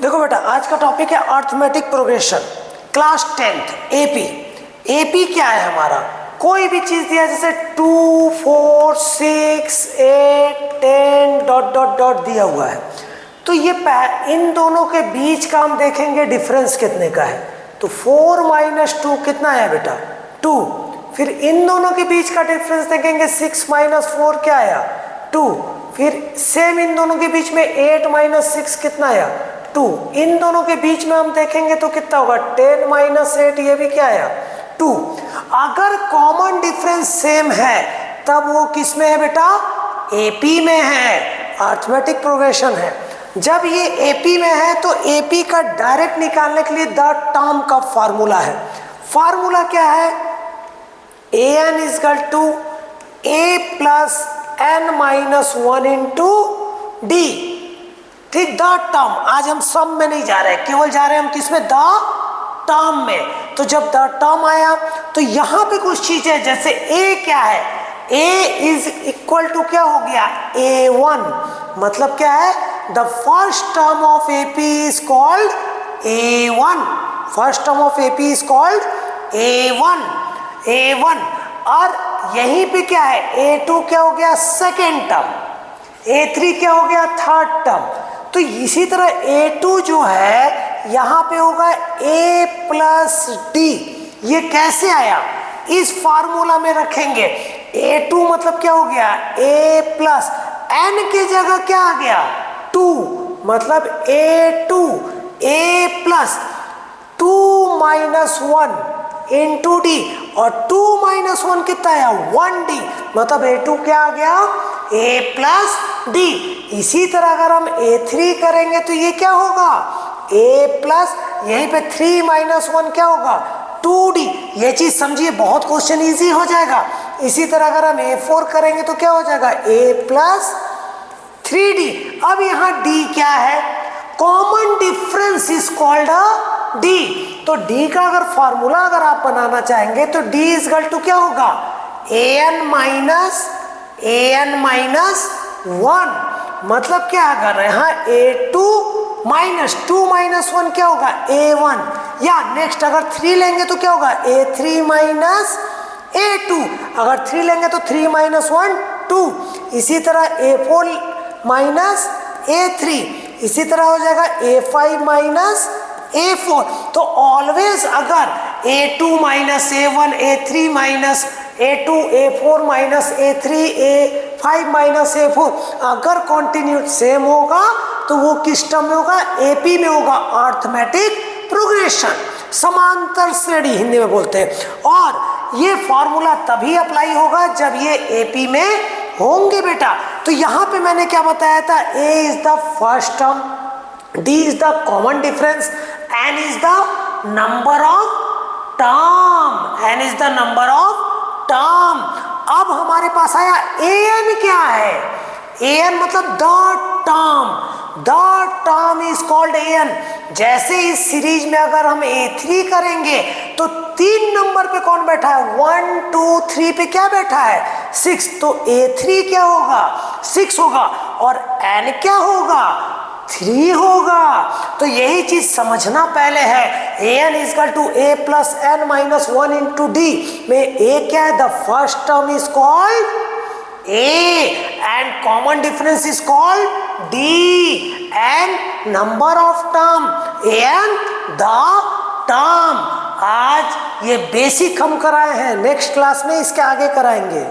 देखो बेटा, आज का टॉपिक है arithmetic progression, class 10th AP. AP क्या है हमारा? कोई भी चीज दिया जैसे 2, 4, 6, 8, 10 डॉट डॉट डॉट दिया हुआ है, तो ये इन दोनों के बीच का हम देखेंगे डिफरेंस कितने का है। तो 4 - 2 कितना है बेटा? 2। फिर इन दोनों के बीच का डिफरेंस देखेंगे, 6 - 4 क्या आया? 2। फिर सेम इन दोनों के बीच में 8 - 6 कितना आया? 2। इन दोनों के बीच में हम देखेंगे तो कितना होगा? 10 - 8, ये भी क्या आया? 2। अगर कॉमन डिफरेंस सेम है तब वो किस में है बेटा? एपी में है, अर्थमेटिक प्रोग्रेशन है। जब ये एपी में है तो एपी का डायरेक्ट निकालने के लिए द टर्म का फार्मूला है। फार्मूला क्या है? an = a + n - 1 × d। ठीक, द टर्म। आज हम सम में नहीं जा रहे, केवल जा रहे हैं हम किसमें? द टर्म में। तो जब द टर्म आया तो यहां पे कुछ चीजें, जैसे a क्या है? a = क्या हो गया? a1। मतलब क्या है? The first term of AP is called a1। First term of AP is called a1। और यहीं पे क्या है? a2 क्या हो गया? Second term. a3 क्या हो गया? Third term. तो इसी तरह a2 जो है यहाँ पे होगा a + d। ये कैसे आया? इस फार्मूला में रखेंगे। a2 मतलब क्या हो गया? a + n की जगह क्या आ गया? 2। मतलब a2 a + 2 - 1 × d। और 2 - 1 कितना आया? 1d। मतलब a2 क्या आ गया? a + d। इसी तरह अगर हम a3 करेंगे तो ये क्या होगा? a + यहीं पे 3 - 1 क्या होगा? 2d। ये चीज समझिए, बहुत क्वेश्चन इजी हो जाएगा। इसी तरह अगर हम a4 करेंगे तो क्या हो जाएगा? a + 3d। अब यहाँ d क्या है? Common difference is called d। तो d का अगर फॉर्मूला अगर आप बनाना चाहेंगे तो d = क्या होगा? an - 1। मतलब क्या? अगर यहाँ a2 - 2 - 1 क्या होगा? a1। या नेक्स्ट अगर 3 लेंगे तो क्या होगा? a3 - a2। अगर 3 लेंगे तो 3 - 1 2। इसी तरह a4 - a3। इसी तरह हो जाएगा a5 - a4। तो ऑलवेज अगर a2 - a1, a3 - a2, a4 - a3, a5 - a4 अगर कॉन्टिन्यूट सेम होगा तो वो किस टर्म में होगा? एपी में होगा, अर्थमेटिक प्रोग्रेशन, समांतर श्रेणी हिंदी में बोलते हैं। और ये फॉर्मूला तभी अप्लाई होगा जब ये एपी में होंगे बेटा। तो यहां पे मैंने क्या बताया था? a is the first term, d is the common difference, n is the number of term. अब हमारे पास आया an क्या है? an मतलब the term is called an। जैसे इस सीरीज में अगर हम a3 करेंगे तो 3 नंबर पे कौन बैठा है? 1 2 3 पे क्या बैठा है? 6। तो a3 क्या होगा? 6 होगा। और n क्या होगा? 3 होगा। तो यही चीज समझना पहले है। an = a + n - 1 × d में a क्या है? The first term is called a and common difference is called d and number of term and the term। आज ये बेसिक हम कराए हैं, नेक्स्ट क्लास में इसके आगे कराएंगे।